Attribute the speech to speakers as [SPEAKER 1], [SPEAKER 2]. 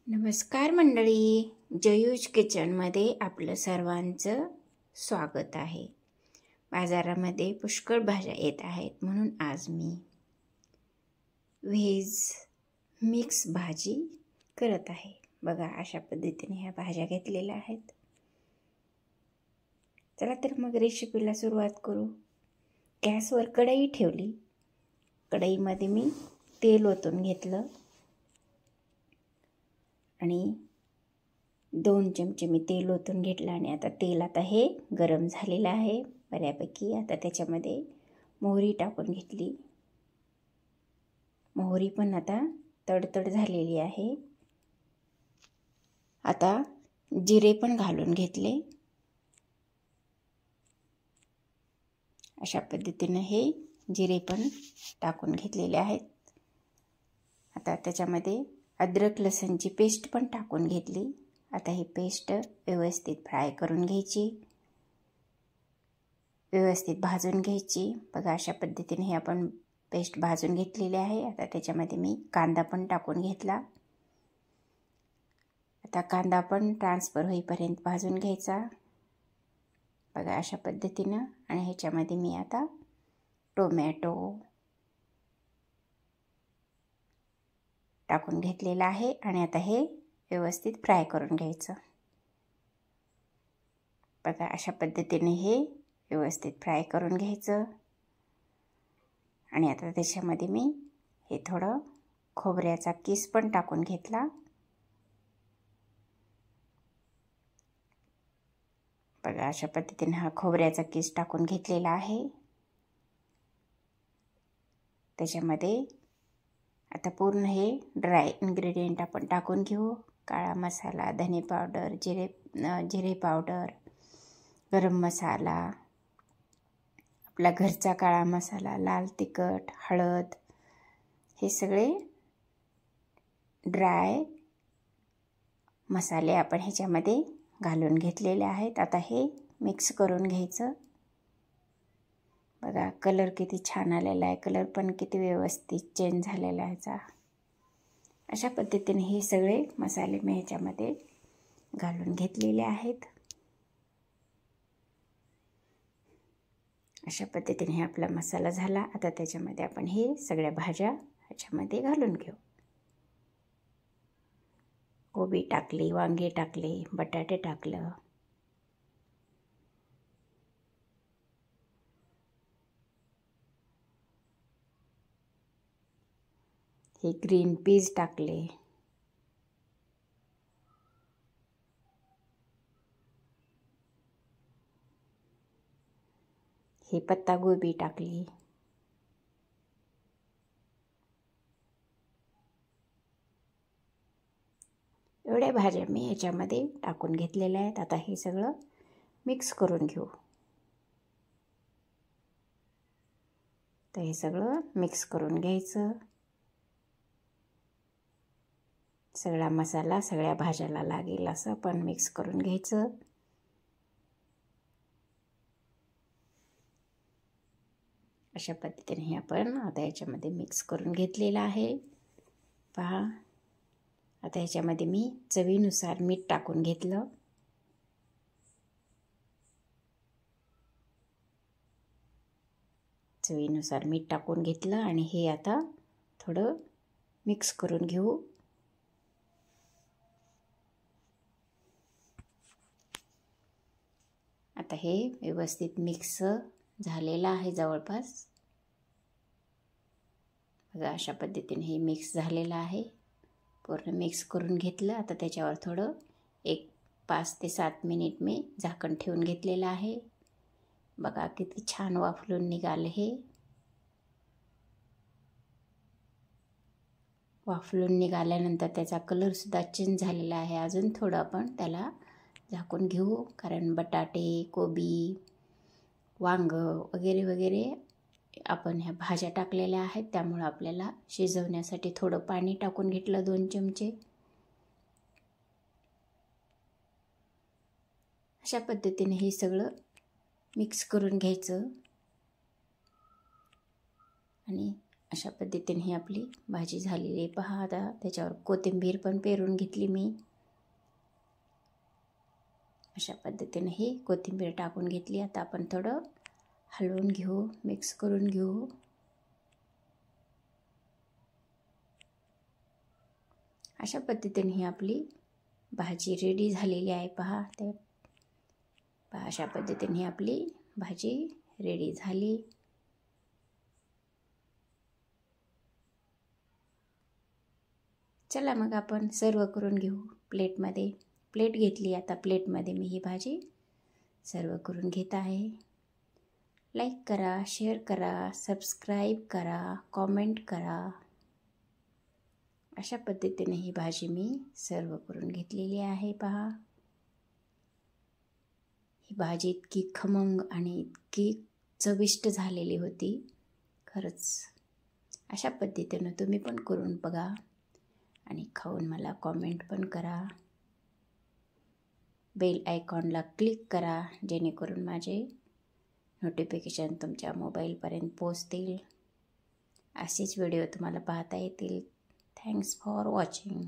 [SPEAKER 1] नमस्कार मंडळी, जयूज किचनमध्ये आपलं सर्वांचं स्वागत आहे. बाजारामध्ये पुष्कळ भाज्या येत आहेत, म्हणून आज मी व्हेज मिक्स भाजी करत आहे. बघा, अशा पद्धतीने ह्या भाज्या घेतलेल्या आहेत. चला तर मग रेसिपीला सुरुवात करू. गॅसवर कढई ठेवली. कढईमध्ये मी तेल ओतून घेतलं आणि 2 चमचे मी तेल ओतून घेतलं आणि आता तेल हे गरम झालेलं आहे बऱ्यापैकी. आता त्याच्यामध्ये मोहरी टाकून घेतली. मोहरी पण आता तडतड झालेली आहे. आता जिरे पण घालून घेतले. अशा पद्धतीने हे जिरे पण टाकून घेतलेले आहेत. आता त्याच्यामध्ये अद्रक लसूणची पेस्ट पण टाकून घेतली. आता ही पेस्ट व्यवस्थित फ्राय करून घ्यायची, व्यवस्थित भाजून घ्यायची. बघा, अशा पद्धतीने हे आपण पेस्ट भाजून घेतलेली आहे. आता त्याच्यामध्ये मी कांदा पण टाकून घेतला. आता कांदा पण ट्रान्सफर होईपर्यंत भाजून घ्यायचा. बघा, अशा पद्धतीनं. आणि ह्याच्यामध्ये मी आता टोमॅटो टाकून घेतलेला आहे आणि आता हे व्यवस्थित फ्राय करून घ्यायचं. बघा, अशा पद्धतीने हे व्यवस्थित फ्राय करून घ्यायचं. आणि आता त्याच्यामध्ये मी हे थोडं खोबऱ्याचा किस पण टाकून घेतला. बघा, अशा पद्धतीने हा खोबऱ्याचा किस टाकून घेतलेला आहे. त्याच्यामध्ये आता पूर्ण हे ड्राय इन्ग्रेडियंट आपण टाकून घेऊ. काळा मसाला, धने पावडर, जिरे पावडर, गरम मसाला, आपला घरचा काळा मसाला, लाल तिखट, हळद, हे सगळे ड्राय मसाले आपण ह्याच्यामध्ये घालून घेतलेले आहेत. आता हे मिक्स करून घ्यायचं. बघा, कलर किती छान आलेला आहे. कलर पण किती व्यवस्थित चेंज झालेला आहे. अशा पद्धतीने हे सगळे मसाले मी ह्याच्यामध्ये घालून घेतलेले आहेत. अशा पद्धतीने हे आपला मसाला झाला. आता त्याच्यामध्ये आपण हे सगळ्या भाज्या ह्याच्यामध्ये घालून घेऊ. कोबी टाकली, वांगे टाकले, बटाटे टाकलं, हे ग्रीन पीज टाकले, हे पत्ता गोबी टाकली, एवढ्या भाज्या मी ह्याच्यामध्ये टाकून घेतलेल्या आहेत. आता हे सगळं मिक्स करून घेऊ. तर हे सगळं मिक्स करून घ्यायचं. सगळा मसाला सगळ्या भाज्याला लागेल असं पण मिक्स करून घ्यायचं. अशा पद्धतीने हे आपण आता याच्यामध्ये मिक्स करून घेतलेलं आहे. पहा, आता ह्याच्यामध्ये मी चवीनुसार मीठ टाकून घेतलं. चवीनुसार मीठ टाकून घेतलं आणि हे आता थोडं मिक्स करून घेऊ. आता हे व्यवस्थित मिक्स झालेलं आहे जवळपास. बघा, अशा पद्धतीने हे मिक्स झालेलं आहे. पूर्ण मिक्स करून घेतलं. आता त्याच्यावर थोडं 5 ते 7 मिनिट मी झाकण ठेवून घेतलेलं आहे. बघा, किती छान वाफलून निघाले हे. वाफलून निघाल्यानंतर त्याचा कलरसुद्धा चेंज झालेला आहे. अजून थोडं आपण त्याला झाकून घेऊ, कारण बटाटे, कोबी, वांग वगैरे वगैरे आपण ह्या भाज्या टाकलेल्या आहेत. त्यामुळं आपल्याला शिजवण्यासाठी थोडं पाणी टाकून घेतलं, 2 चमचे. अशा पद्धतीने हे सगळं मिक्स करून घ्यायचं आणि अशा पद्धतीने ही आपली भाजी झालेली आहे. पहा आता त्याच्यावर कोथिंबीर पण पेरून घेतली मी. अशा पद्धतीने ही कोथिंबीर टाकून घेतली. आता आपण थोडं हलवून घेऊ, मिक्स करून घेऊ. अशा पद्धतीने ही आपली भाजी रेडी झालेली आहे. पहा अशा पद्धतीने आपली भाजी रेडी झाली. चला मग आपण सर्व करून घेऊ प्लेटमध्ये. प्लेट घेतली. आता प्लेटमध्ये मी ही भाजी सर्व करून घेत आहे. लाईक करा, शेअर करा, सबस्क्राईब करा, कॉमेंट करा. अशा पद्धतीने ही भाजी मी सर्व करून घेतलेली आहे. पहा ही भाजी इतकी खमंग आणि इतकी चविष्ट झालेली होती खरंच. अशा पद्धतीनं तुम्ही पण करून बघा आणि खाऊन मला कॉमेंट पण करा. बेल आयकॉनला क्लिक करा जेणेकरून माझे नोटिफिकेशन तुमच्या मोबाईलपर्यंत पोहोचतील. असेच व्हिडिओ तुम्हाला पाहता येतील. Thanks for watching.